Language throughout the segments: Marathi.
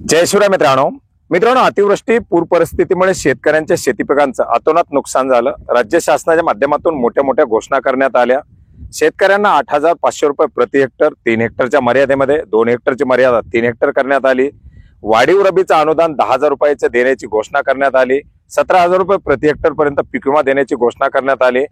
जय शिवराय मित्रांनो, अतिवृष्टी पूर परिस्थितीमुळे शेतकऱ्यांच्या शेती पिकांचं अतोनात नुकसान झालं। राज्य शासनाच्या माध्यमातून मोठ्या मोठ्या घोषणा करण्यात आल्या। शेतकऱ्यांना 8,500 रुपये प्रति हेक्टर 3 हेक्टरच्या मर्यादेमध्ये 2 हेक्टरची मर्यादा 3 हेक्टर करण्यात आली। वाढीव रबीचं अनुदान 10,000 रुपयाचे देण्याची घोषणा करण्यात आली। 17,000 रुपये प्रति हेक्टर पर्यंत पीक विमा देण्याची घोषणा करण्यात आली।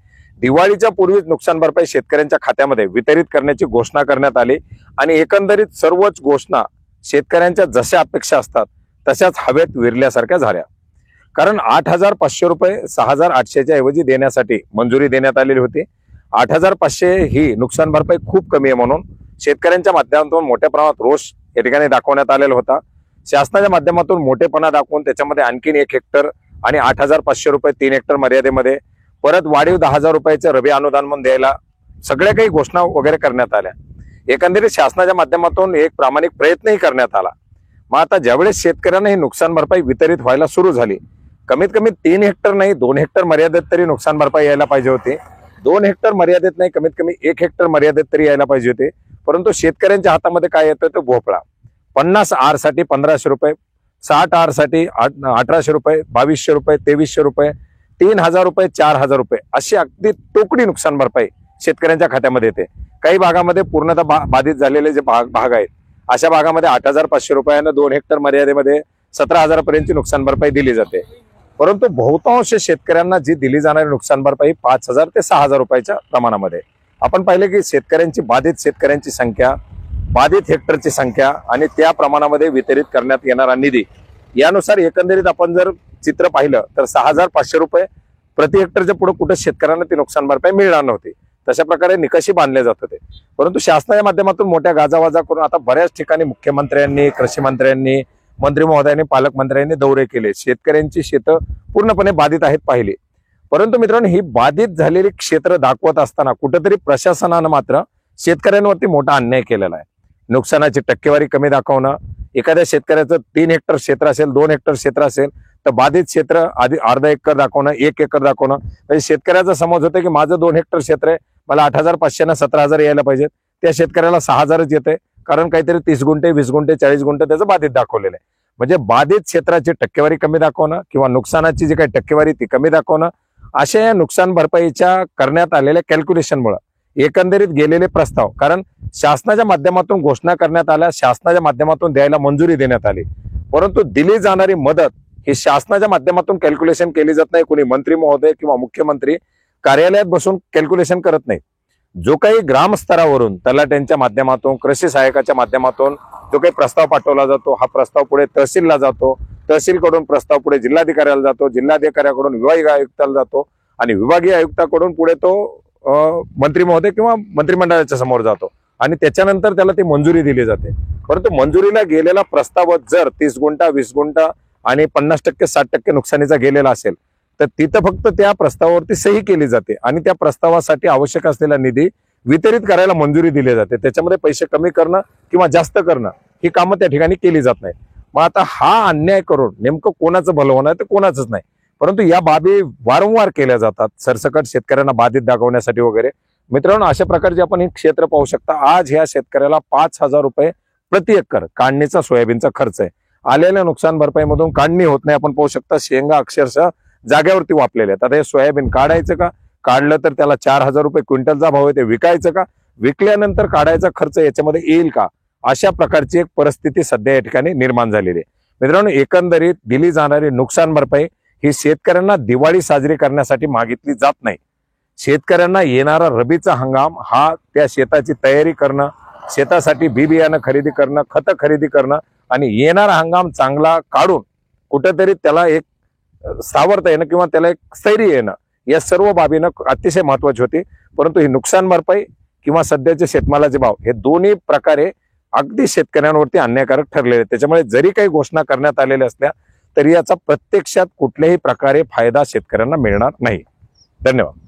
दिवाळीच्या पूर्वीच नुकसान भरपाई शेतकऱ्यांच्या खात्यामध्ये वितरित करण्याची घोषणा करण्यात आली आणि एकंदरीत सर्वच घोषणा शेतकऱ्यांच्या जशा अपेक्षा असतात तशाच हवेत विरल्यासारख्या झाल्या। कारण 8,500 रुपये 6,800च्या ऐवजी देण्यासाठी मंजुरी देण्यात आलेली होती। 8,500 ही नुकसान भरपाई खूप कमी आहे म्हणून शेतकऱ्यांच्या माध्यमातून मोठ्या प्रमाणात रोष या ठिकाणी दाखवण्यात आलेला होता। शासनाच्या माध्यमातून मोठेपणा दाखवून त्याच्यामध्ये आणखीन 1 हेक्टर आणि 8,500 रुपये 3 हेक्टर मर्यादेमध्ये परत वाढीव 10,000 रुपयाचे रबी अनुदान म्हणून द्यायला सगळ्या काही घोषणा वगैरे करण्यात आल्या। एकंदरीत शासनाच्या माध्यमातून एक प्रामाणिक प्रयत्नही करण्यात आला। मग आता ज्यावेळेस शेतकऱ्यांना ही नुकसान भरपाई वितरित व्हायला सुरू झाली, कमीत कमी 3 हेक्टर नाही 2 हेक्टर मर्यादेत तरी नुकसान भरपाई यायला पाहिजे होती। 2 हेक्टर मर्यादेत नाही कमीत कमी 1 हेक्टर मर्यादेत तरी यायला पाहिजे होते। परंतु शेतकऱ्यांच्या हातामध्ये काय येतं तो भोपळा। 50 आर साठी 1,500 रुपये, 60 आर साठी 1,800 रुपये, 2,200 रुपये, 2,300 रुपये, 3,000 रुपये, 4,000 रुपये अशी अगदी तोकडी नुकसान भरपाई शेतकऱ्यांच्या खात्यामध्ये येते। काही भागामध्ये पूर्णतः बाधित झालेले जे भाग आहेत अशा भागामध्ये 8,500 रुपयानं 2 हेक्टर मर्यादेमध्ये 17,000 पर्यंतची नुकसान भरपाई दिली जाते। परंतु बहुतांश शेतकऱ्यांना जी दिली जाणारी नुकसान भरपाई 5,000 ते 6,000 रुपयाच्या प्रमाणामध्ये। आपण पाहिले की बाधित शेतकऱ्यांची संख्या, बाधित हेक्टरची संख्या आणि त्या प्रमाणामध्ये वितरित करण्यात येणारा निधी यानुसार एकंदरीत आपण जर चित्र पाहिलं तर 6,500 रुपये प्रति हेक्टरच्या पुढे कुठे शेतकऱ्यांना ती नुकसान भरपाई मिळणार नव्हती। तशा प्रकारे निकषी बांधले जात होते। परंतु शासनाच्या माध्यमातून मोठ्या गाजावाजा करून आता बऱ्याच ठिकाणी मुख्यमंत्र्यांनी, कृषी मंत्र्यांनी, मंत्री महोदयांनी, पालकमंत्र्यांनी दौरे केले, शेतकऱ्यांची शेतं पूर्णपणे बाधित आहेत पाहिली। परंतु मित्रांनो, ही बाधित झालेली क्षेत्र दाखवत असताना कुठेतरी प्रशासनानं मात्र शेतकऱ्यांवरती मोठा अन्याय केलेला आहे। नुकसानाची टक्केवारी कमी दाखवणं, एखाद्या शेतकऱ्याचं 3 हेक्टर क्षेत्र असेल, 2 हेक्टर क्षेत्र असेल तर बाधित क्षेत्र आधी अर्धा एकर दाखवणं, 1 एकर दाखवणं। म्हणजे शेतकऱ्याचा समज होतं की माझं 2 हेक्टर क्षेत्र आहे, मला 8,500 ना 17,000 यायला पाहिजे, त्या शेतकऱ्याला 6,000च येते कारण काहीतरी 30 गुंठे, 20 गुंठे, 40 गुंठे त्याचं बाधित दाखवलेलं आहे। म्हणजे बाधित क्षेत्राची टक्केवारी कमी दाखवणं किंवा नुकसानाची जी काही टक्केवारी ती कमी दाखवणं, अशा या नुकसान भरपाईच्या करण्यात आलेल्या कॅल्क्युलेशनमुळे एकंदरीत गेलेले प्रस्ताव, कारण शासनाच्या माध्यमातून घोषणा करण्यात आल्या, शासनाच्या माध्यमातून द्यायला मंजुरी देण्यात आली, परंतु दिली जाणारी मदत ही शासनाच्या माध्यमातून कॅल्क्युलेशन केली जात नाही। कोणी मंत्री महोदय किंवा मुख्यमंत्री कार्यालयात बसून कॅल्क्युलेशन करत नाही। जो काही ग्रामस्तरावरून तलाट्यांच्या माध्यमातून, कृषी सहाय्यकाच्या माध्यमातून जो काही प्रस्ताव पाठवला जातो, हा प्रस्ताव पुढे तहसीलला जातो, तहसीलकडून प्रस्ताव पुढे जिल्हाधिकाऱ्याला जातो, जिल्हाधिकाऱ्याकडून विभागीय आयुक्ताला जातो आणि विभागीय आयुक्ताकडून पुढे तो मंत्री महोदय किंवा मंत्रिमंडळाच्या समोर जातो आणि त्याच्यानंतर त्याला ती मंजुरी दिली जाते। परंतु मंजुरीला गेलेला प्रस्ताव जर 30 गुंठा, 20 गुंठा आणि 50% 60% नुकसानीचा गेलेला असेल तर तिथं फक्त त्या प्रस्तावावरती सही केली जाते आणि त्या प्रस्तावासाठी आवश्यक असलेला निधी वितरित करायला मंजुरी दिली जाते। त्याच्यामध्ये पैसे कमी करणं किंवा जास्त करणं ही कामं त्या ठिकाणी केली जात नाही। मग आता हा अन्याय करून नेमकं कोणाचं भलं होणार तर कोणाचंच नाही। परंतु या बाबी वारंवार केल्या जातात सरसकट शेतकऱ्यांना बाधित दाखवण्यासाठी वगैरे। मित्रांनो, अशा प्रकारचे आपण हे क्षेत्र पाहू शकता। आज ह्या शेतकऱ्याला 5,000 रुपये प्रति एकर काढणीचा सोयाबीनचा खर्च आहे। आलेल्या नुकसान भरपाईमधून काढणी होत नाही। आपण पाहू शकता शेंगा अक्षरशः जागेवरती वापलेले आहेत। आता हे सोयाबीन काढायचं का, काढलं तर त्याला 4,000 रुपये क्विंटलचा भाव आहे, ते विकायचं का, विकल्यानंतर काढायचा खर्च याच्यामध्ये येईल का, अशा प्रकारची एक परिस्थिती सध्या या ठिकाणी निर्माण झालेली आहे। मित्रांनो, एकंदरीत दिली जाणारी नुकसान भरपाई ही शेतकऱ्यांना दिवाळी साजरी करण्यासाठी मागितली जात नाही। शेतकऱ्यांना येणारा रबीचा हंगाम हा त्या शेताची तयारी करणं, शेतासाठी बी बियाणं खरेदी करणं, खतं खरेदी करणं आणि येणारा हंगाम चांगला काढून कुठेतरी त्याला एक सावरता येणं किंवा त्याला एक स्थैर्य येणं, या सर्व बाबीनं अतिशय महत्वाची होती। परंतु ही नुकसान भरपाई किंवा सध्याचे शेतमालाचे भाव हे दोन्ही प्रकारे अगदी शेतकऱ्यांवरती अन्यायकारक ठरलेले आहेत। त्याच्यामुळे जरी काही घोषणा करण्यात आलेल्या असल्या तरी याचा प्रत्यक्षात कुठल्याही प्रकारे फायदा शेतकऱ्यांना मिळणार नाही। धन्यवाद।